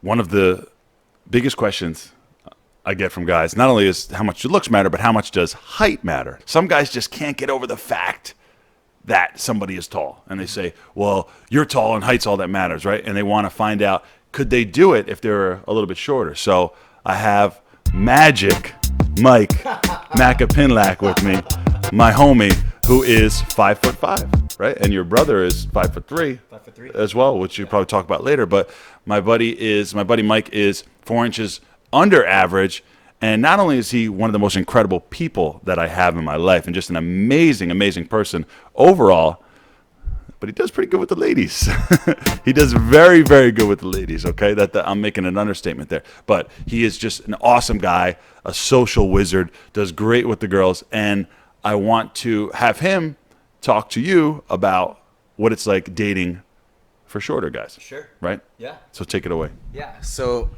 one of the biggest questions I get from guys, not only is how much do looks matter, but how much does height matter? Some guys just can't get over the fact that somebody is tall. And they say, well, you're tall and height's all that matters, right? And they want to find out, could they do it if they're a little bit shorter? So I have Myke Macapinlac with me, my homie, who is 5'5", right? And your brother is 5'3", 5'3" as well, which you probably talk about later. But my buddy Myke is 4 inches under average, and not only is he one of the most incredible people that I have in my life, and just an amazing, amazing person overall, but he does pretty good with the ladies. He does very, very good with the ladies. Okay, I'm making an understatement there, but he is just an awesome guy, a social wizard, does great with the girls, and I want to have him talk to you about what it's like dating for shorter guys. Sure. Right? Yeah. So take it away. Yeah. So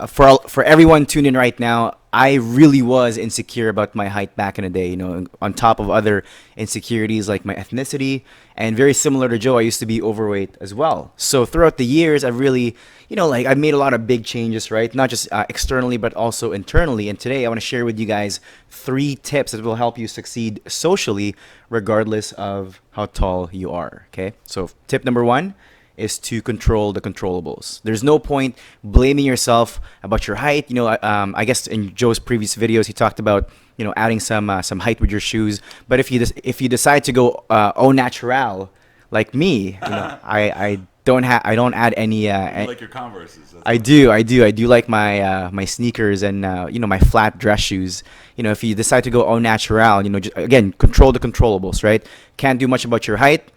for everyone tuned in right now, I really was insecure about my height back in the day, on top of other insecurities like my ethnicity. And very similar to Joe, I used to be overweight as well. So throughout the years, I've really, I've made a lot of big changes, right? Not just externally, but also internally. And today I want to share with you guys 3 tips that will help you succeed socially, regardless of how tall you are. Okay. So tip number 1 is to control the controllables. There's no point blaming yourself about your height. I guess in Joe's previous videos, he talked about, adding some height with your shoes. But if you decide to go au natural, like me, I don't add any. You like your Converses. I do like my sneakers and my flat dress shoes. If you decide to go au natural, just, again, control the controllables, right? Can't do much about your height.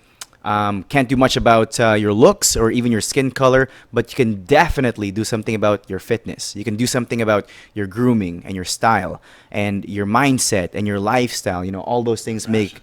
Can't do much about your looks or even your skin color, but you can definitely do something about your fitness. You can do something about your grooming and your style and your mindset and your lifestyle. All those things make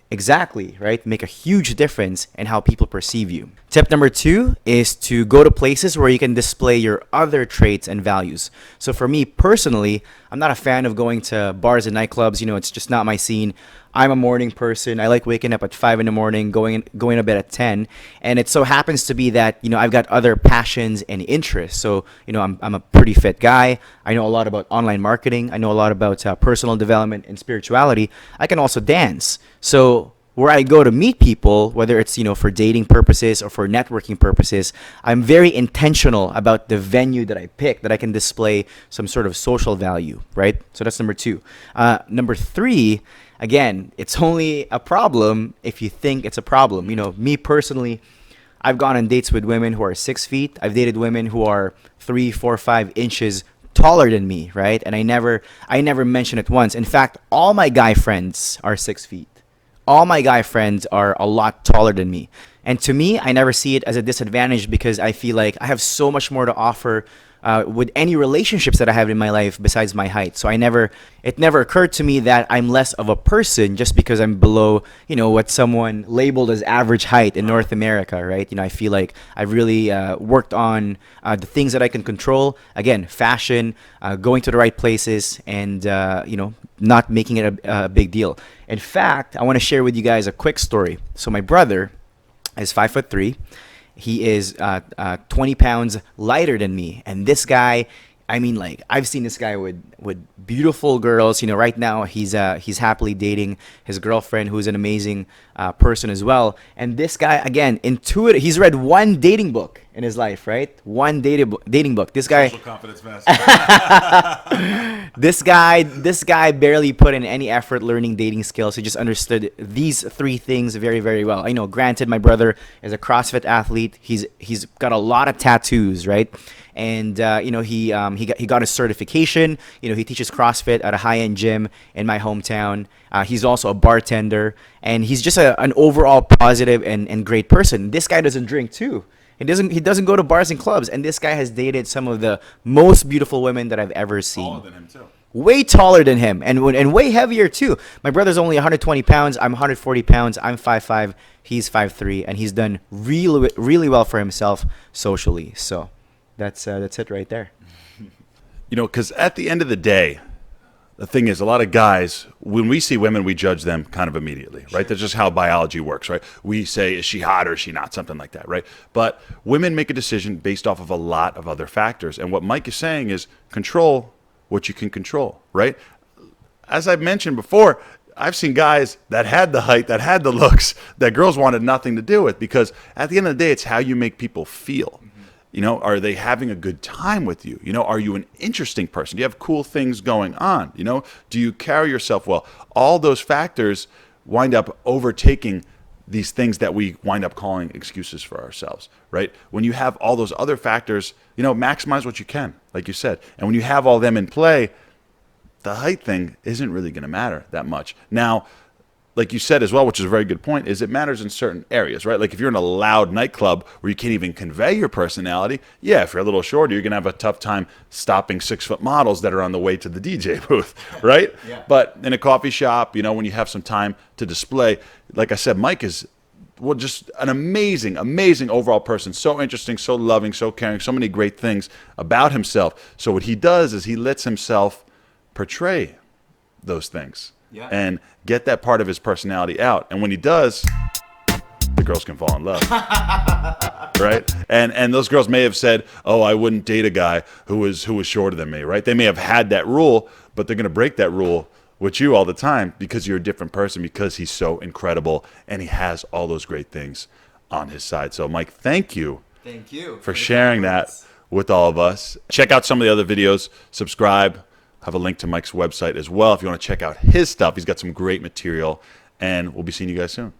a huge difference in how people perceive you. Tip number 2 is to go to places where you can display your other traits and values. So for me personally, I'm not a fan of going to bars and nightclubs. It's just not my scene. I'm a morning person. I like waking up at 5 in the morning, going to bed at 10. And it so happens to be that, I've got other passions and interests. So, I'm a pretty fit guy. I know a lot about online marketing. I know a lot about personal development and spirituality. I can also dance. So where I go to meet people, whether it's, for dating purposes or for networking purposes, I'm very intentional about the venue that I pick, that I can display some sort of social value, right? So that's number 2. Number 3, again, it's only a problem if you think it's a problem. Me personally, I've gone on dates with women who are 6 feet. I've dated women who are 3, 4, 5 inches taller than me, right? And I never mention it once. In fact, all my guy friends are 6 feet. All my guy friends are a lot taller than me. And to me, I never see it as a disadvantage because I feel like I have so much more to offer with any relationships that I have in my life besides my height. So it never occurred to me that I'm less of a person just because I'm below, what someone labeled as average height in North America, right? I feel like I've really worked on the things that I can control. Again, fashion, going to the right places, and, not making it a big deal. In fact, I want to share with you guys a quick story. So my brother is 5'3". He is 20 pounds lighter than me. And this guy, I've seen this guy with beautiful girls. Right now he's happily dating his girlfriend, who's an amazing person as well. And this guy, again, intuitive. He's read one dating book in his life, right? One dating book. This guy, social confidence master. this guy barely put in any effort learning dating skills. He just understood these 3 things very, very well. Granted, my brother is a CrossFit athlete. He's got a lot of tattoos, right? And he got a certification. He teaches CrossFit at a high-end gym in my hometown. He's also a bartender, and he's just an overall positive and great person. This guy doesn't drink too. He doesn't go to bars and clubs, and this guy has dated some of the most beautiful women that I've ever seen. Taller than him too. Way taller than him, and way heavier too. My brother's only 120 pounds. I'm 140 pounds. I'm 5'5". He's 5'3", and he's done really, really well for himself socially. So that's it right there. Because at the end of the day, the thing is, a lot of guys, when we see women, we judge them kind of immediately, right? That's just how biology works, right? We say, is she hot or is she not? Something like that, right? But women make a decision based off of a lot of other factors. And what Myke is saying is control what you can control, right? As I've mentioned before, I've seen guys that had the height, that had the looks, that girls wanted nothing to do with, because at the end of the day, it's how you make people feel. You know, are they having a good time with you? You know, are you an interesting person? Do you have cool things going on? You know, do you carry yourself well? All those factors wind up overtaking these things that we wind up calling excuses for ourselves, right? When you have all those other factors, you know, maximize what you can, like you said. And when you have all them in play, the height thing isn't really going to matter that much. Now, like you said as well, which is a very good point, is it matters in certain areas, right? Like if you're in a loud nightclub where you can't even convey your personality, yeah, if you're a little shorter, you're going to have a tough time stopping 6-foot models that are on the way to the DJ booth, right? Yeah. But in a coffee shop, you know, when you have some time to display, like I said, Myke is just an amazing, amazing overall person. So interesting, so loving, so caring, so many great things about himself. So what he does is he lets himself portray those things. Yeah. And get that part of his personality out. And when he does, the girls can fall in love. Right? And those girls may have said, oh, I wouldn't date a guy who was shorter than me, right? They may have had that rule, but they're going to break that rule with you all the time because you're a different person, because he's so incredible and he has all those great things on his side. So, Myke, thank you. Thank you for sharing that with all of us. Check out some of the other videos. Subscribe. Have a link to Myke's website as well if you want to check out his stuff. He's got some great material, and we'll be seeing you guys soon.